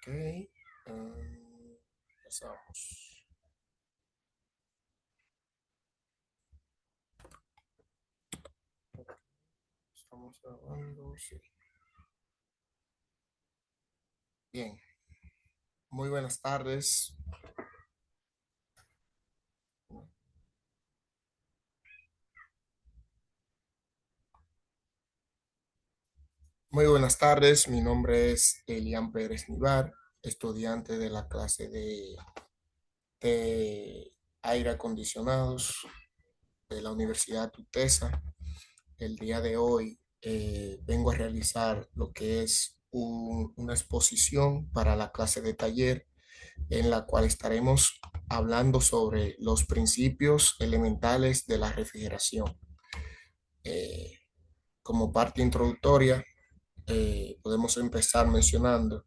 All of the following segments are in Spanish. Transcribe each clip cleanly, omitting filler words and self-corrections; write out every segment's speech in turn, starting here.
Ok, empezamos. Estamos grabando, sí. Bien, muy buenas tardes. Muy buenas tardes, mi nombre es Elian Pérez Nivar, estudiante de la clase de aire acondicionados de la Universidad Tutesa. El día de hoy vengo a realizar lo que es una exposición para la clase de taller en la cual estaremos hablando sobre los principios elementales de la refrigeración. Eh, Como parte introductoria, podemos empezar mencionando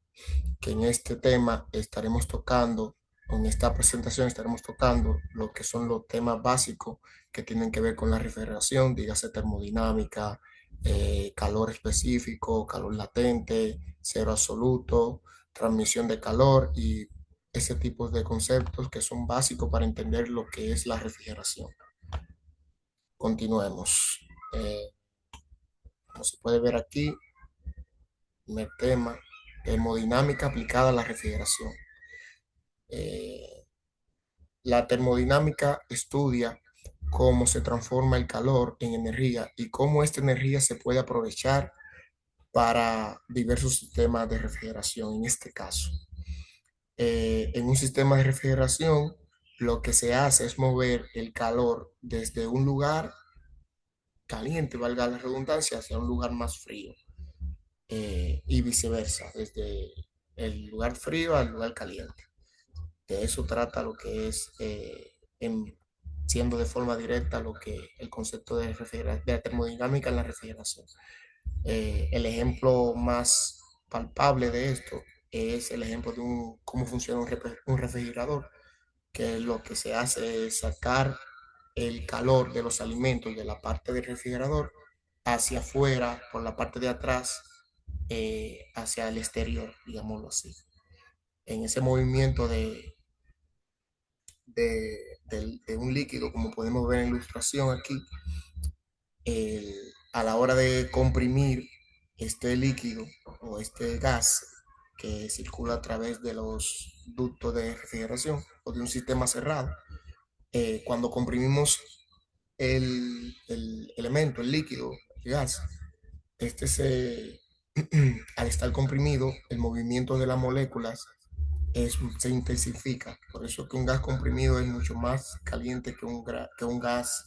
que en este tema estaremos tocando, en esta presentación estaremos tocando lo que son los temas básicos que tienen que ver con la refrigeración, dígase termodinámica, calor específico, calor latente, cero absoluto, transmisión de calor y ese tipo de conceptos que son básicos para entender lo que es la refrigeración. Continuemos. Como se puede ver aquí, en el tema termodinámica aplicada a la refrigeración. Eh, la termodinámica estudia cómo se transforma el calor en energía y cómo esta energía se puede aprovechar para diversos sistemas de refrigeración. En este caso, en un sistema de refrigeración, lo que se hace es mover el calor desde un lugar caliente, valga la redundancia, hacia un lugar más frío, y viceversa, desde el lugar frío al lugar caliente. De eso trata lo que es, siendo de forma directa, lo que el concepto de termodinámica en la refrigeración. El ejemplo más palpable de esto es el ejemplo de cómo funciona un refrigerador, que lo que se hace es sacar el calor de los alimentos de la parte del refrigerador hacia afuera, por la parte de atrás, hacia el exterior, digámoslo así. En ese movimiento de un líquido, como podemos ver en la ilustración aquí, a la hora de comprimir este líquido o este gas que circula a través de los ductos de refrigeración o de un sistema cerrado, cuando comprimimos el elemento, el líquido, el gas, este al estar comprimido, el movimiento de las moléculas se intensifica. Por eso que un gas comprimido es mucho más caliente que un gas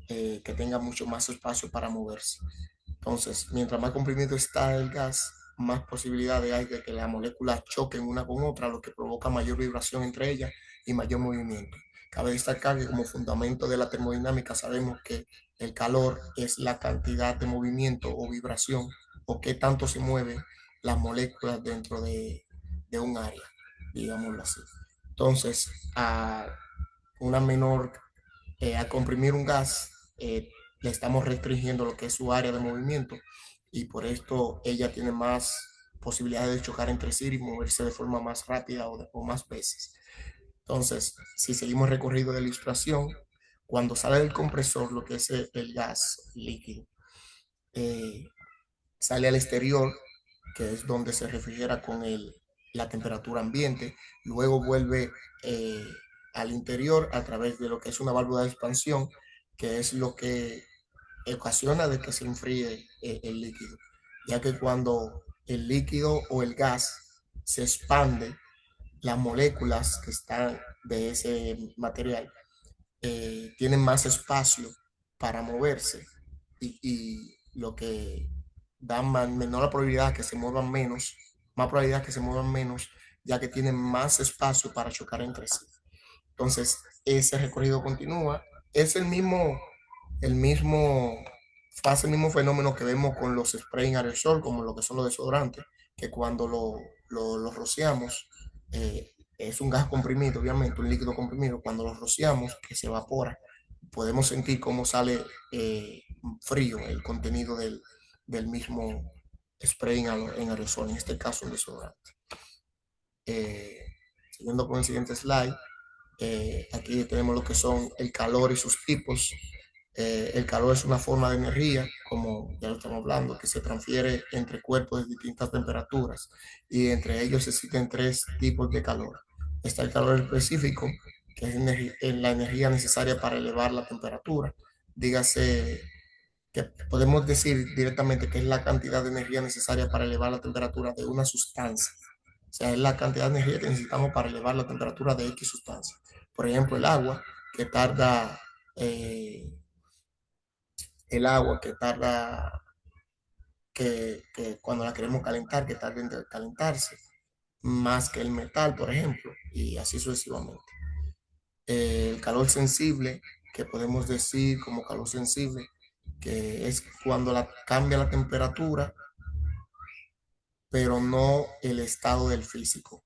que tenga mucho más espacio para moverse. Entonces, mientras más comprimido está el gas, más posibilidades hay de que las moléculas choquen una con otra, lo que provoca mayor vibración entre ellas y mayor movimiento. Cabe destacar que como fundamento de la termodinámica sabemos que el calor es la cantidad de movimiento o vibración o qué tanto se mueven las moléculas dentro de un área, digámoslo así. Entonces, a una menor, a comprimir un gas, le estamos restringiendo lo que es su área de movimiento y por esto ella tiene más posibilidades de chocar entre sí y moverse de forma más rápida o más veces. Entonces, si seguimos recorrido de ilustración, cuando sale del compresor, lo que es el gas líquido, eh, sale al exterior, que es donde se refrigera con la temperatura ambiente, luego vuelve eh, al interior a través de lo que es una válvula de expansión, que es lo que ocasiona de que se enfríe el líquido, ya que cuando el líquido o el gas se expande, las moléculas que están de ese material tienen más espacio para moverse y lo que da menor probabilidad que se muevan menos, más probabilidad que se muevan menos, ya que tienen más espacio para chocar entre sí. Entonces, ese recorrido continúa. Es el mismo, pasa el mismo fenómeno que vemos con los spray en aerosol, como lo que son los desodorantes, que cuando lo rociamos, es un gas comprimido, obviamente, un líquido comprimido, cuando lo rociamos, que se evapora, podemos sentir cómo sale frío el contenido del mismo spray en aerosol, en este caso un desodorante. Siguiendo con el siguiente slide, aquí tenemos lo que son el calor y sus tipos. El calor es una forma de energía, como ya lo estamos hablando, que se transfiere entre cuerpos de distintas temperaturas y entre ellos existen tres tipos de calor. Está el calor específico, que es la energía necesaria para elevar la temperatura. Dígase que podemos decir directamente que es la cantidad de energía necesaria para elevar la temperatura de una sustancia. O sea, es la cantidad de energía que necesitamos para elevar la temperatura de X sustancia. Por ejemplo, que tarda, eh, el agua que tarda, que cuando la queremos calentar, que tarda en calentarse, más que el metal, por ejemplo, y así sucesivamente. El calor sensible, que podemos decir como calor sensible, que es cuando cambia la temperatura, pero no el estado del físico.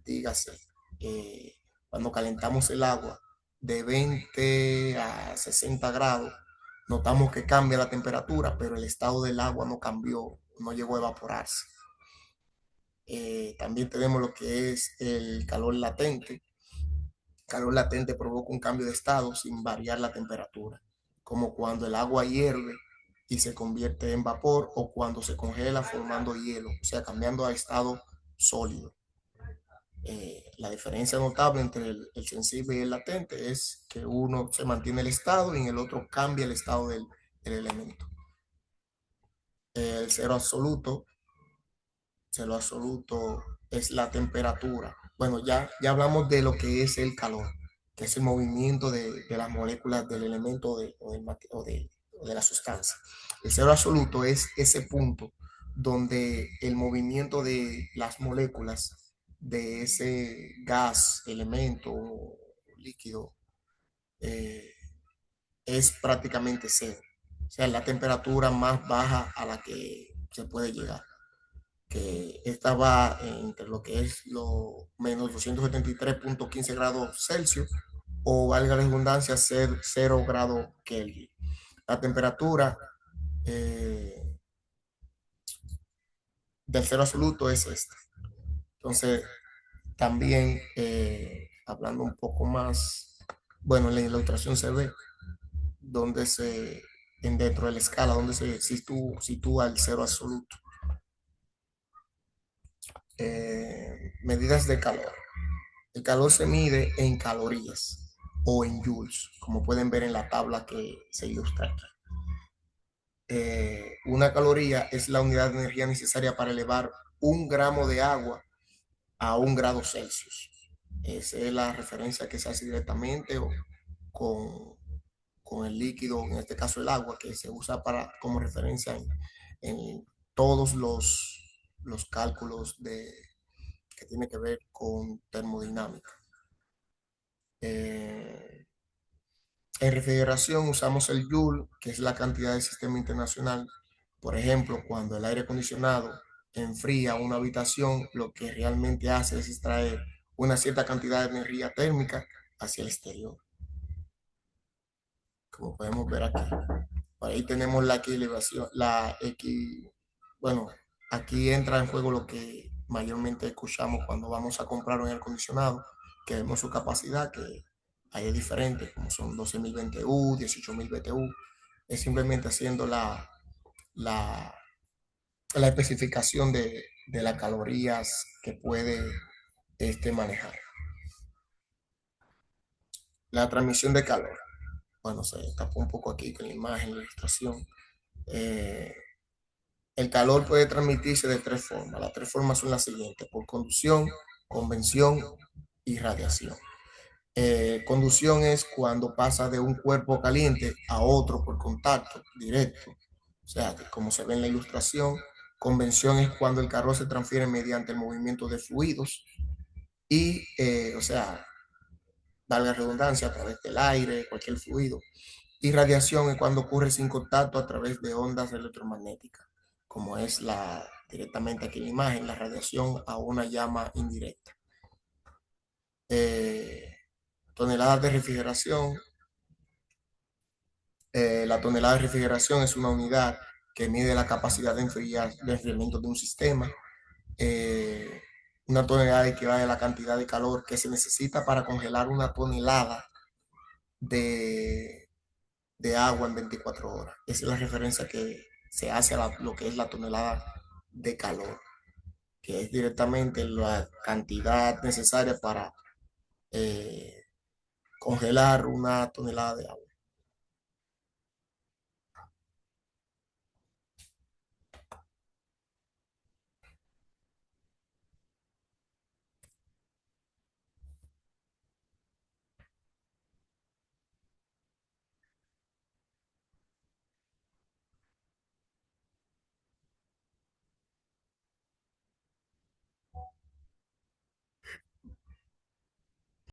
Dígase, eh, cuando calentamos el agua de 20 a 60 grados, notamos que cambia la temperatura, pero el estado del agua no cambió, no llegó a evaporarse. También tenemos lo que es el calor latente. Calor latente provoca un cambio de estado sin variar la temperatura, como cuando el agua hierve y se convierte en vapor o cuando se congela formando hielo, o sea, cambiando a estado sólido. La diferencia notable entre el sensible y el latente es que uno se mantiene el estado y en el otro cambia el estado del elemento. El cero absoluto es la temperatura. Bueno, ya hablamos de lo que es el calor, que es el movimiento de las moléculas del elemento o de la sustancia. El cero absoluto es ese punto donde el movimiento de las moléculas de ese gas, elemento o líquido eh, es prácticamente cero. O sea, la temperatura más baja a la que se puede llegar, que esta va entre lo que es lo menos 273.15 grados Celsius o valga la redundancia, 0 grados Kelvin. La temperatura eh, del cero absoluto es esta. Entonces, también hablando un poco más, bueno, en la ilustración se ve donde dentro de la escala, donde se sitúa el cero absoluto. Medidas de calor. El calor se mide en calorías o en joules, como pueden ver en la tabla que se ilustra aquí. Una caloría es la unidad de energía necesaria para elevar 1 gramo de agua a 1 grado Celsius. Esa es la referencia que se hace directamente o con el líquido, en este caso el agua, que se usa como referencia en todos los cálculos que tiene que ver con termodinámica. En refrigeración usamos el Joule, que es la cantidad del sistema internacional. Por ejemplo, cuando el aire acondicionado enfría una habitación, lo que realmente hace es extraer una cierta cantidad de energía térmica hacia el exterior, como podemos ver aquí. Por ahí tenemos la equilibración, bueno, aquí entra en juego lo que mayormente escuchamos cuando vamos a comprar un aire acondicionado, que vemos su capacidad, que ahí es diferente, como son 12.000 BTU, 18.000 BTU. Es simplemente haciendo la, la especificación de las calorías que puede manejar. La transmisión de calor. Bueno, se tapó un poco aquí con la imagen, la ilustración. Eh, El calor puede transmitirse de tres formas. Las tres formas son las siguientes: por conducción, convención y radiación. Conducción es cuando pasa de un cuerpo caliente a otro por contacto directo, o sea, como se ve en la ilustración. Convención es cuando el calor se transfiere mediante el movimiento de fluidos y, o sea, valga redundancia, a través del aire, cualquier fluido. Y radiación es cuando ocurre sin contacto a través de ondas electromagnéticas, como es directamente aquí en la imagen, la radiación a una llama indirecta. Eh, toneladas de refrigeración. La tonelada de refrigeración es una unidad que mide la capacidad de enfriamiento de un sistema. Eh, Una tonelada equivale a la cantidad de calor que se necesita para congelar una tonelada de, de agua en 24 horas. Esa es la referencia que se hace a lo que es la tonelada de calor, que es directamente la cantidad necesaria para eh, congelar una tonelada de agua.